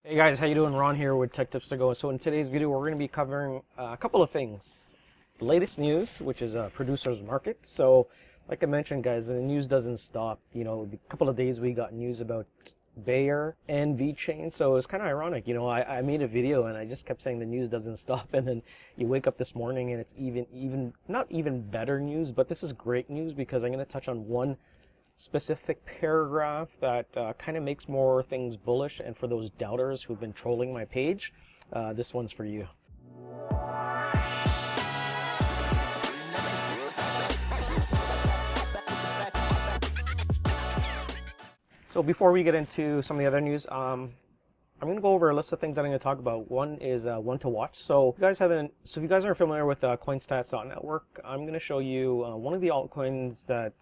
Hey guys, how you doing? Ron here with TechTipsToGo. So in today's video, we're going to be covering a couple of things. The latest news, which is Producers Market. So like I mentioned, guys, the news doesn't stop. You know, the couple of days we got news about Bayer and Vechain. So it's kind of ironic. You know, I made a video and I just kept saying the news doesn't stop. And then you wake up this morning and it's even not even better news, but this is great news because I'm going to touch on one specific paragraph that kind of makes more things bullish. And for those doubters who've been trolling my page, this one's for you. So before we get into some of the other news, I'm going to go over a list of things that I'm going to talk about. One is one to watch. So if you guys aren't familiar with coinstats.network, I'm going to show you one of the altcoins that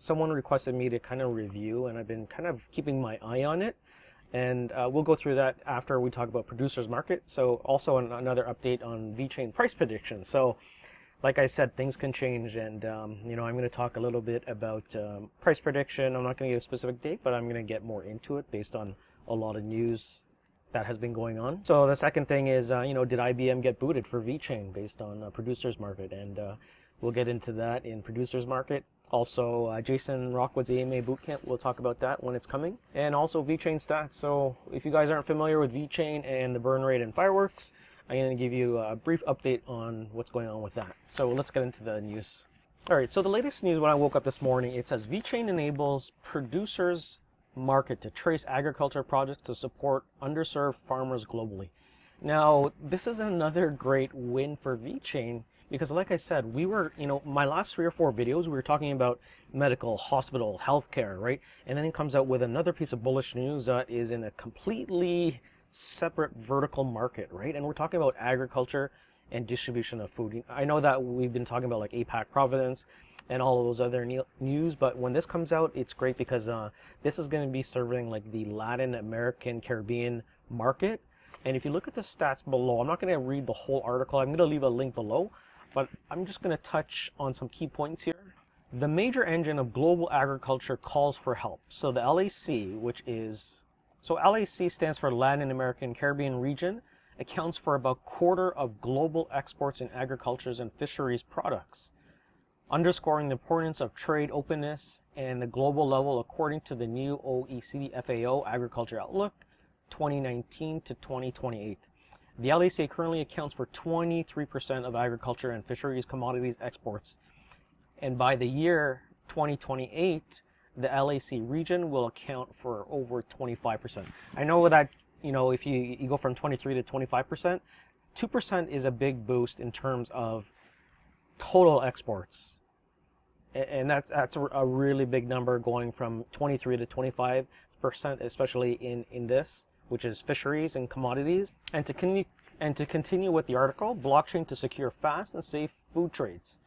someone requested me to kind of review, and I've been kind of keeping my eye on it. And we'll go through that after we talk about Producers Market. So also another update on Vechain price prediction. So like I said, things can change, and you know, I'm going to talk a little bit about price prediction. I'm not going to give a specific date, but I'm going to get more into it based on a lot of news that has been going on. So the second thing is, you know, did IBM get booted for Vechain based on Producers Market? And we'll get into that in Producers Market. Also, Jason Rockwood's AMA Bootcamp, we'll talk about that when it's coming. And also Vechain stats. So if you guys aren't familiar with Vechain and the burn rate and fireworks, I'm going to give you a brief update on what's going on with that. So let's get into the news. All right, so the latest news when I woke up this morning, it says Vechain enables Producers Market to trace agriculture projects to support underserved farmers globally. Now, this is another great win for Vechain because, like I said, we were, you know, my last 3 or 4 videos, we were talking about medical, hospital, healthcare, right? And then it comes out with another piece of bullish news that is in a completely separate vertical market, right? And we're talking about agriculture and distribution of food. I know that we've been talking about like APAC Providence and all of those other news, but when this comes out, it's great because this is going to be serving like the Latin American Caribbean market. And if you look at the stats below, I'm not going to read the whole article. I'm going to leave a link below, but I'm just going to touch on some key points here. The major engine of global agriculture calls for help. So the LAC, LAC stands for Latin American Caribbean region, accounts for about a quarter of global exports in agriculture and fisheries products, underscoring the importance of trade openness and the global level according to the new OECD FAO Agriculture Outlook 2019 to 2028. The LAC currently accounts for 23% of agriculture and fisheries commodities exports, and by the year 2028, the LAC region will account for over 25%. I know that, you know, if you go from 23 to 25%, 2% is a big boost in terms of total exports. And that's a really big number going from 23 to 25%, especially in this, which is fisheries and commodities. And to continue with the article, blockchain to secure fast and safe food trades.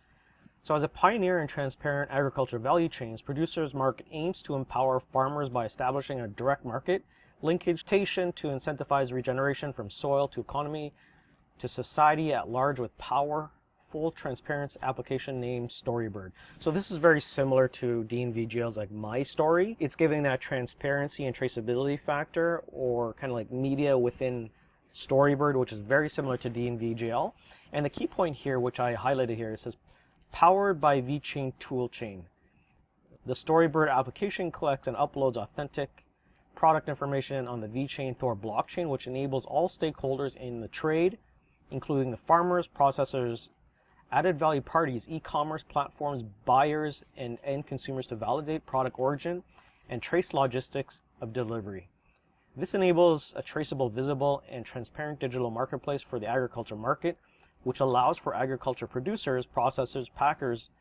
So as a pioneer in transparent agriculture value chains, Producers Market aims to empower farmers by establishing a direct market linkage to incentivize regeneration from soil to economy to society at large with powerful transparency application named Storybird. So this is very similar to DNVGL's like My Story. It's giving that transparency and traceability factor, or kind of like media within Storybird, which is very similar to DNVGL. And the key point here, which I highlighted here, it says powered by Vechain toolchain. The Storybird application collects and uploads authentic product information on the Vechain Thor blockchain, which enables all stakeholders in the trade, including the farmers, processors, added value parties, e-commerce platforms, buyers, and end consumers to validate product origin and trace logistics of delivery. This enables a traceable, visible, and transparent digital marketplace for the agriculture market, which allows for agriculture producers, processors, packers,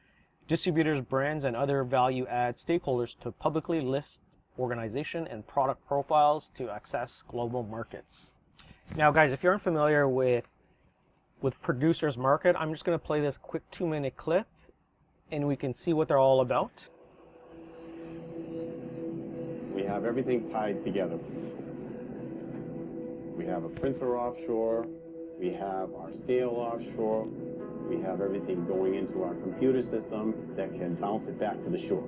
distributors, brands, and other value-add stakeholders to publicly list organization and product profiles to access global markets. Now, guys, if you're unfamiliar with Producers Market, I'm just going to play this quick 2-minute clip, and we can see what they're all about. We have everything tied together. We have a printer offshore. We have our scale offshore. We have everything going into our computer system that can bounce it back to the shore.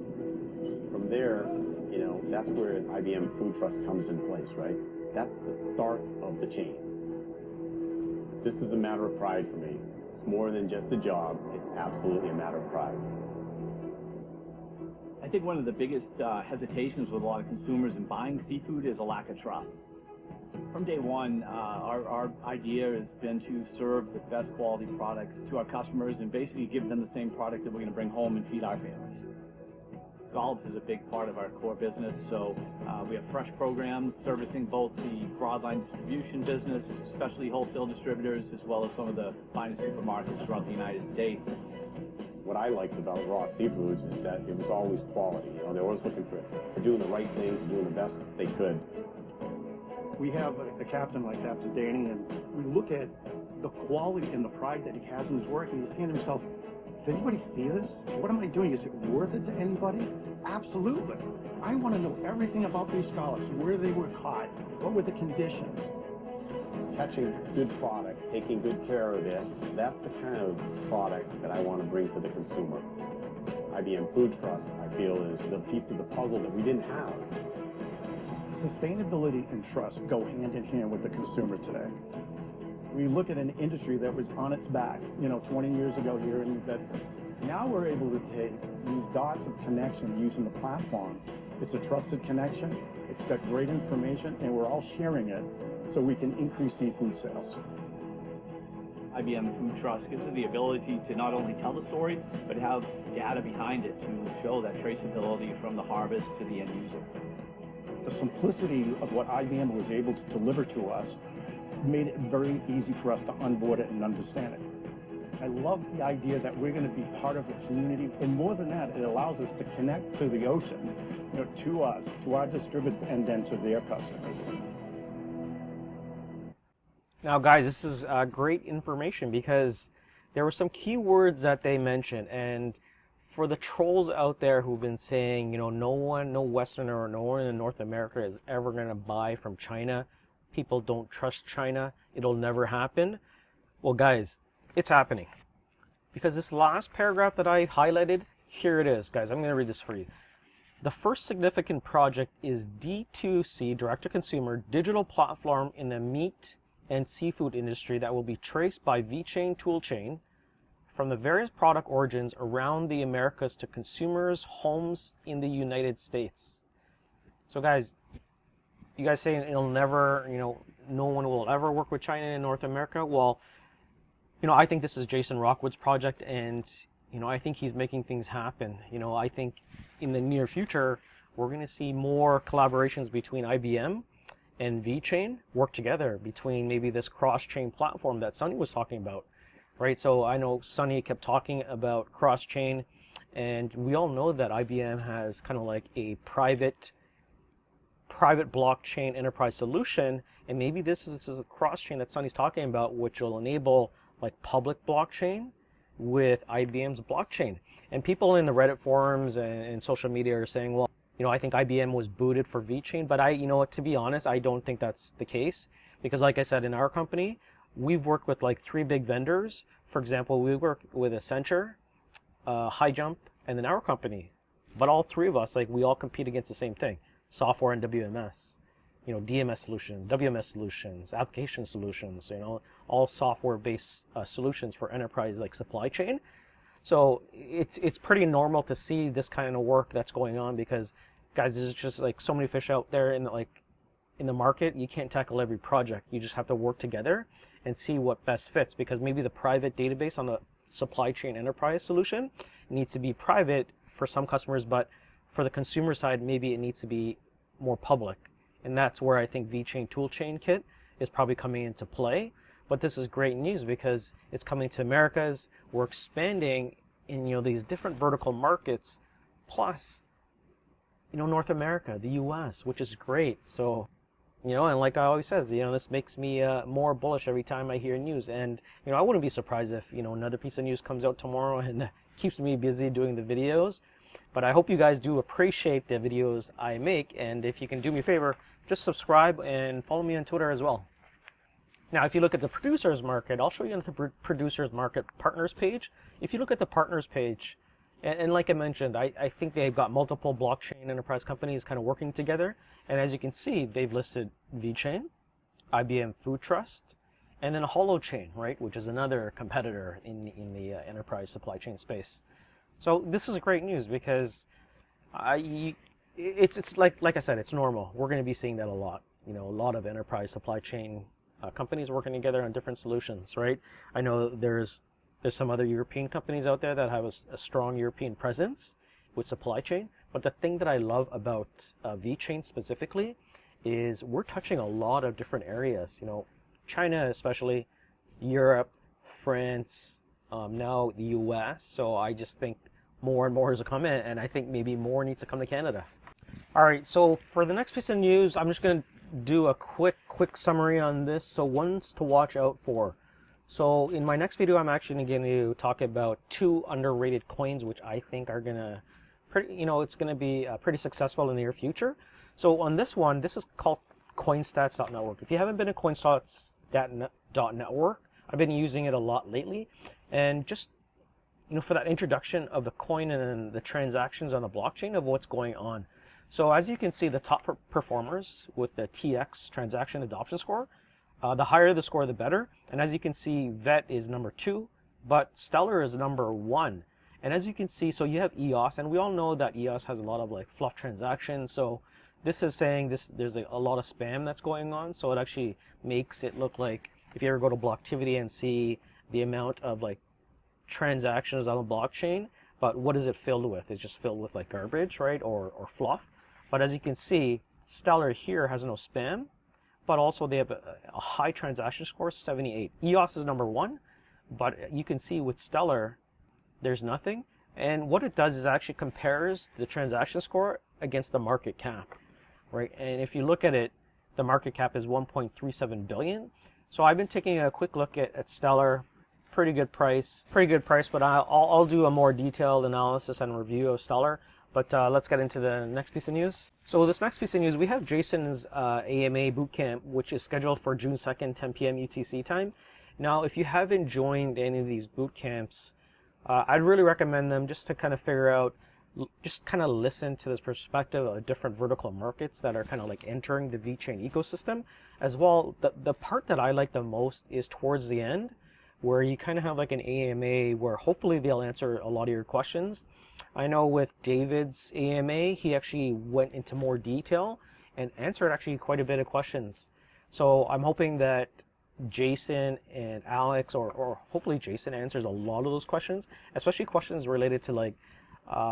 From there, you know, that's where IBM Food Trust comes in place, right? That's the start of the chain. This is a matter of pride for me. It's more than just a job. It's absolutely a matter of pride. I think one of the biggest hesitations with a lot of consumers in buying seafood is a lack of trust. From day one, our idea has been to serve the best quality products to our customers and basically give them the same product that we're going to bring home and feed our families. Scallops is a big part of our core business, so we have fresh programs servicing both the broadline distribution business, especially wholesale distributors, as well as some of the finest supermarkets throughout the United States. What I liked about Raw Seafoods is that it was always quality. You know, they're always looking for doing the right things, doing the best they could. We have a captain like Captain Danny, and we look at the quality and the pride that he has in his work, and he's saying to himself, does anybody see this? What am I doing? Is it worth it to anybody? Absolutely. I want to know everything about these scallops, where they were caught, what were the conditions. Catching good product, taking good care of it, that's the kind of product that I want to bring to the consumer. IBM Food Trust, I feel, is the piece of the puzzle that we didn't have. Sustainability and trust go hand in hand with the consumer today. We look at an industry that was on its back, 20 years ago here in New Bedford. Now we're able to take these dots of connection using the platform. It's a trusted connection, it's got great information, and we're all sharing it so we can increase seafood sales. IBM Food Trust gives it the ability to not only tell the story, but have data behind it to show that traceability from the harvest to the end user. The simplicity of what IBM was able to deliver to us made it very easy for us to onboard it and understand it. I love the idea that we're going to be part of a community, and more than that, it allows us to connect to the ocean, to us, to our distributors, and then to their customers. Now, guys, this is great information because there were some key words that they mentioned, and for the trolls out there who've been saying, no Westerner or no one in North America is ever going to buy from China. People don't trust China. It'll never happen. Well, guys, it's happening. Because this last paragraph that I highlighted, here it is, guys. I'm going to read this for you. The first significant project is D2C, direct-to-consumer, digital platform in the meat and seafood industry that will be traced by Vechain toolchain from the various product origins around the Americas to consumers' homes in the United States. So, guys, you guys say it'll never, no one will ever work with China in North America. Well, I think this is Jason Rockwood's project, and, I think he's making things happen. I think in the near future, we're going to see more collaborations between IBM and Vechain work together between maybe this cross-chain platform that Sonny was talking about, right? So I know Sonny kept talking about cross-chain, and we all know that IBM has kind of like a private blockchain enterprise solution, and maybe this is a cross-chain that Sonny's talking about, which will enable like public blockchain with IBM's blockchain. And people in the Reddit forums and social media are saying, well, I think IBM was booted for Vechain, but to be honest, I don't think that's the case, because like I said, in our company, we've worked with like 3 big vendors. For example, we work with Accenture, High Jump, and then our company. But all 3 of us, we all compete against the same thing: software and WMS, DMS solutions, WMS solutions, application solutions, all software-based solutions for enterprise like supply chain. So it's pretty normal to see this kind of work that's going on, because, guys, there's just like so many fish out there in the market. You can't tackle every project. You just have to work together and see what best fits, because maybe the private database on the supply chain enterprise solution needs to be private for some customers, but for the consumer side, maybe it needs to be more public. And that's where I think Vechain toolchain kit is probably coming into play. But this is great news because it's coming to Americas. We're expanding in these different vertical markets, plus North America, the US, which is great. So and like I always says, this makes me more bullish every time I hear news. And I wouldn't be surprised if another piece of news comes out tomorrow and keeps me busy doing the videos. But I hope you guys do appreciate the videos I make, and if you can do me a favor, just subscribe and follow me on Twitter as well. Now, if you look at the Producers Market, I'll show you on the Producers Market Partners page. If you look at the Partners page, And like I mentioned, I think they've got multiple blockchain enterprise companies kind of working together. And as you can see, they've listed Vechain, IBM Food Trust, and then Holochain, right, which is another competitor in the enterprise supply chain space. So this is great news because it's like I said, it's normal. We're going to be seeing that a lot. You know, a lot of enterprise supply chain companies working together on different solutions, right? I know there's some other European companies out there that have a strong European presence with supply chain. But the thing that I love about Vechain specifically is we're touching a lot of different areas. You know, China especially, Europe, France, now the US. So I just think more and more is coming, and I think maybe more needs to come to Canada. All right, so for the next piece of news, I'm just going to do a quick summary on this. So ones to watch out for. So in my next video, I'm actually going to talk about 2 underrated coins, which I think are going to, it's going to be pretty successful in the near future. So on this one, this is called coinstats.network. If you haven't been to coinstats.network, I've been using it a lot lately. And just, for that introduction of the coin and then the transactions on the blockchain of what's going on. So as you can see, the top performers with the TX transaction adoption score, the higher the score, the better. And as you can see, VET is number 2, but Stellar is number 1. And as you can see, so you have EOS, and we all know that EOS has a lot of like fluff transactions. So this is saying there's a lot of spam that's going on. So it actually makes it look like if you ever go to Blocktivity and see the amount of like transactions on the blockchain, but what is it filled with? It's just filled with like garbage, right? Or fluff. But as you can see, Stellar here has no spam, but also they have a high transaction score, 78. EOS is number 1, but you can see with Stellar, there's nothing. And what it does is actually compares the transaction score against the market cap, right? And if you look at it, the market cap is 1.37 billion. So I've been taking a quick look at Stellar. Pretty good price, but I'll do a more detailed analysis and review of Stellar. But let's get into the next piece of news. So this next piece of news, we have Jason's AMA bootcamp, which is scheduled for June 2nd, 10 p.m. UTC time. Now, if you haven't joined any of these boot camps, I'd really recommend them just to kind of figure out, just kind of listen to this perspective of different vertical markets that are kind of like entering the Vechain ecosystem. As well, the part that I like the most is towards the end, where you kind of have like an AMA where hopefully they'll answer a lot of your questions. I know with David's AMA, he actually went into more detail and answered actually quite a bit of questions. So I'm hoping that Jason and Alex, or hopefully Jason answers a lot of those questions, especially questions related to like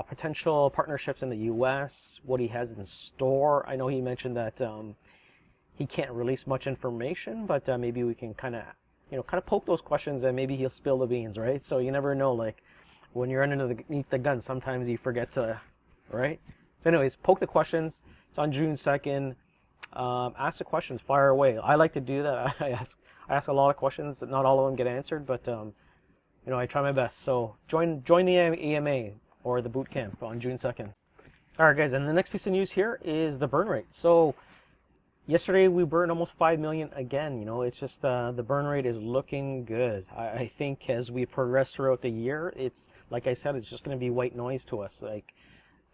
potential partnerships in the US, what he has in store. I know he mentioned that he can't release much information, but maybe we can kind of poke those questions and maybe he'll spill the beans, right? So you never know, like when you're underneath the gun, sometimes you forget to, right? So anyways, poke the questions. It's on June 2nd. Ask the questions, fire away. I like to do that. I ask a lot of questions. Not all of them get answered, but I try my best. So join the AMA or the boot camp on June 2nd. All right, guys, and the next piece of news here is the burn rate. So yesterday we burned almost 5 million again. It's just the burn rate is looking good. I think as we progress throughout the year, it's like I said, it's just going to be white noise to us. Like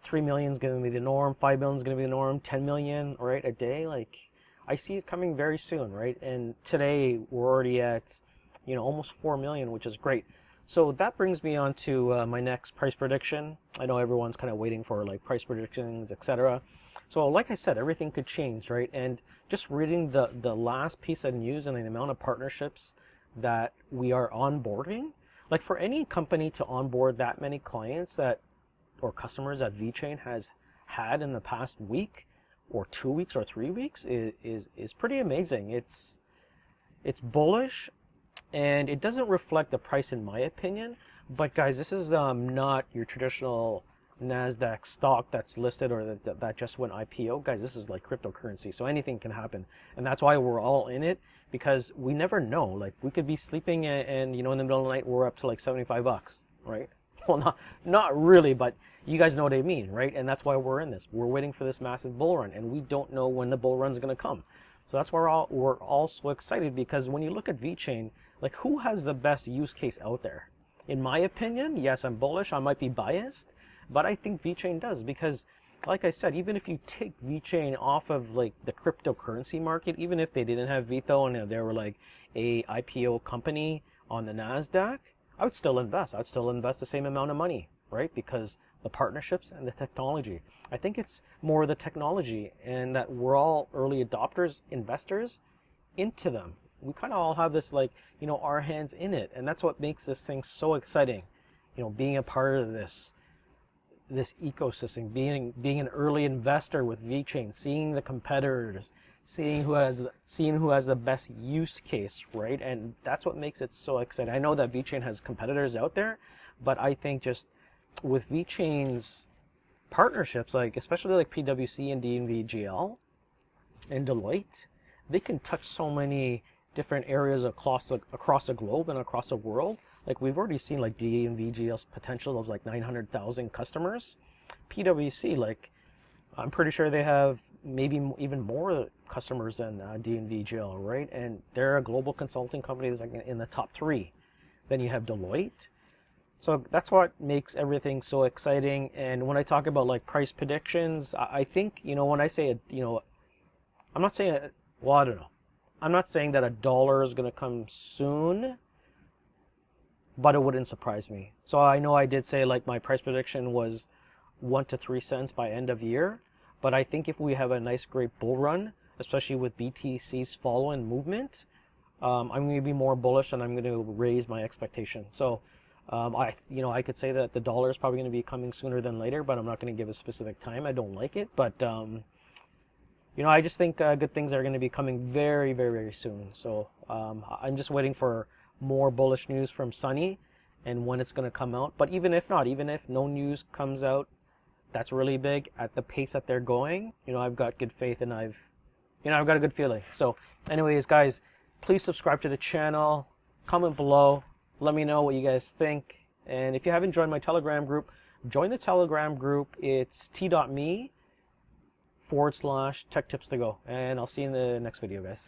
3 million is going to be the norm, 5 million is going to be the norm, 10 million, right, a day. Like I see it coming very soon, right? And today we're already at almost 4 million, which is great. So that brings me on to my next price prediction. I know everyone's kind of waiting for like price predictions, etc. So like I said, everything could change, right? And just reading the last piece of news and the amount of partnerships that we are onboarding, like for any company to onboard that many clients or customers that Vechain has had in the past week or 2 weeks or 3 weeks is pretty amazing. It's bullish. And it doesn't reflect the price in my opinion, but guys, this is not your traditional NASDAQ stock that's listed or that just went IPO. Guys, this is like cryptocurrency, so anything can happen. And that's why we're all in it, because we never know. Like we could be sleeping and in the middle of the night we're up to like $75, right? Well, not really, but you guys know what I mean, right? And that's why we're in this. We're waiting for this massive bull run, and we don't know when the bull run's going to come. So that's why we're all so excited, because when you look at Vechain, like who has the best use case out there? in my opinion, yes, I'm bullish. I might be biased, but I think Vechain does because, like I said, even if you take Vechain off of like the cryptocurrency market, even if they didn't have Vitho and they were like a IPO company on the NASDAQ, I would still invest. I'd still invest the same amount of money, right? Because the partnerships and the technology. I think it's more the technology and that we're all early adopters, investors into them. We kind of all have this like, our hands in it. And that's what makes this thing so exciting. Being a part of this ecosystem, being an early investor with Vechain, seeing the competitors, seeing who has the best use case, right? And that's what makes it so exciting. I know that Vechain has competitors out there, but I think just with Vechain's partnerships, like especially like PwC and DNVGL and Deloitte, they can touch so many different areas across the globe and across the world. Like we've already seen like DNVGL's potential of like 900,000 customers. PwC, like I'm pretty sure they have maybe even more customers than DNVGL, right? And they're a global consulting company that's like in the top 3. Then you have Deloitte. So that's what makes everything so exciting. And when I talk about like price predictions, I think, when I say, I'm not saying, well, I don't know. I'm not saying that $1 is going to come soon, but it wouldn't surprise me. So I know I did say like my price prediction was 1 to 3 cents by end of year, but I think if we have a nice great bull run, especially with BTC's follow-in movement, I'm going to be more bullish and I'm going to raise my expectation. So I could say that the dollar is probably going to be coming sooner than later, but I'm not going to give a specific time. I don't like it, but I just think good things are going to be coming very, very, very soon. So I'm just waiting for more bullish news from Sunny and when it's going to come out. But even if not, even if no news comes out that's really big at the pace that they're going, I've got good faith and I've got a good feeling. So anyways, guys, please subscribe to the channel, comment below, let me know what you guys think. And if you haven't joined my Telegram group, join the Telegram group. It's t.me/TechTipsToGo. And I'll see you in the next video, guys.